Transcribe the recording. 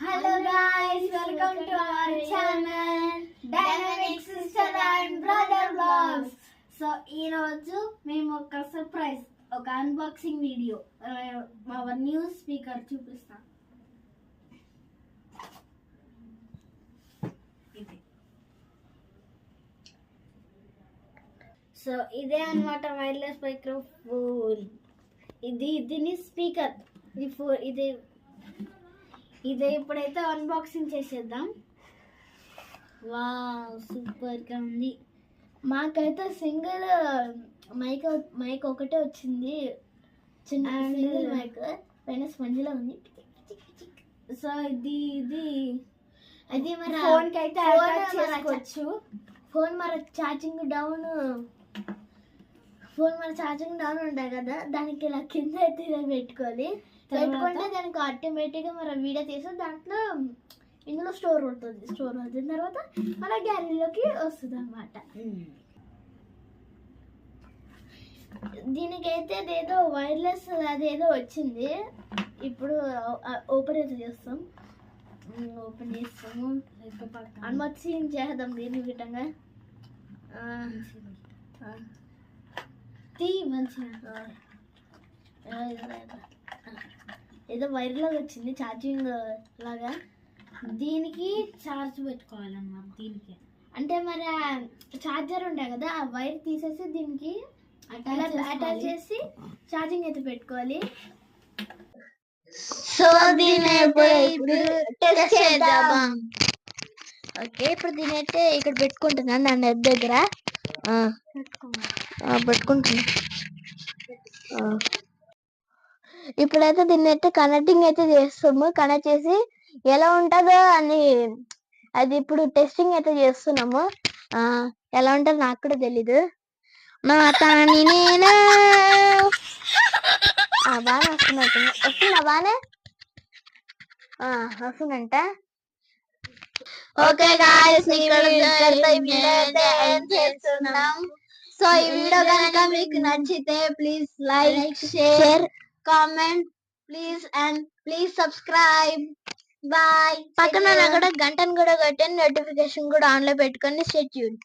Hello guys, welcome to our channel Dynamic Sister and Brother Vlogs. So ఈ రోజు మేము ఒక సర్ప్రైజ్ ఒక అన్బాక్సింగ్ వీడియో మా న్యూ స్పీకర్ చూపిస్తాం. సో ఇదే అన్నమాట వైర్లెస్ మైక్రోఫోన్. దీని స్పీకర్ ఇదే ఇప్పుడైతే అన్బాక్సింగ్ చేసేద్దాం. వావ్, సూపర్గా ఉంది. మాకైతే సింగిల్ మైక్ ఒకటే వచ్చింది, చిన్న సింగిల్ మైక్, పైన స్పంజ్లో ఉంది. సో అది మన ఫోన్కి అయితే చేసుకోవచ్చు. ఫోన్ మన ఛార్జింగ్ డౌన్ ఉంటాయి కదా, దానికి ఇలా కింద అయితే ఇలా పెట్టుకుంటే దానికి ఆటోమేటిక్గా మన వీడియో తీసి దాంట్లో ఇందులో స్టోర్ అవుతుంది తర్వాత మన గ్యాలరీలోకి వస్తుంది అన్నమాట. దీనికైతే అదేదో వైర్లెస్ అదేదో వచ్చింది. ఇప్పుడు ఓపెన్ చేస్తాము, అన్బాక్సింగ్ చేద్దాం దీని విధంగా. మంచిగా ఏదో వైర్ లాగా వచ్చింది, ఛార్జింగ్ లాగా. దీనికి ఛార్జ్ పెట్టుకోవాలన్నమాట. దీనికి అంటే మరి ఛార్జర్ ఉంటాయి కదా, ఆ వైర్ తీసేసి దీనికి అటాచ్ చేసి ఛార్జింగ్ అయితే పెట్టుకోవాలి. సో దీన్ని ఇప్పుడు టెస్ట్ చేద్దాం. ఓకే, ఇప్పుడు దీని అయితే ఇక్కడ పెట్టుకుంటున్నాను నా నెట్ దగ్గర. పెట్టుకుంటున్నా. ఇప్పుడైతే దీన్ని అయితే కనెక్టింగ్ అయితే చేస్తాము. కనెక్ట్ చేసి ఎలా ఉంటుందో అని అది ఇప్పుడు టెస్టింగ్ అయితే చేస్తున్నాము. ఎలా ఉంటుందో నాకు కూడా తెలీదు. నేను బాగానే వస్తుందా? బాగానే వస్తుందంట. ఓకే గాయ్స్, సో ఈ వీడియో కనుక మీకు నచ్చితే please like, share, comment please subscribe. Bye. పక్కన కూడా గంటను కూడా కొట్టండి, నోటిఫికేషన్ కూడా ఆన్ లో పెట్టుకోండి. Stay tuned.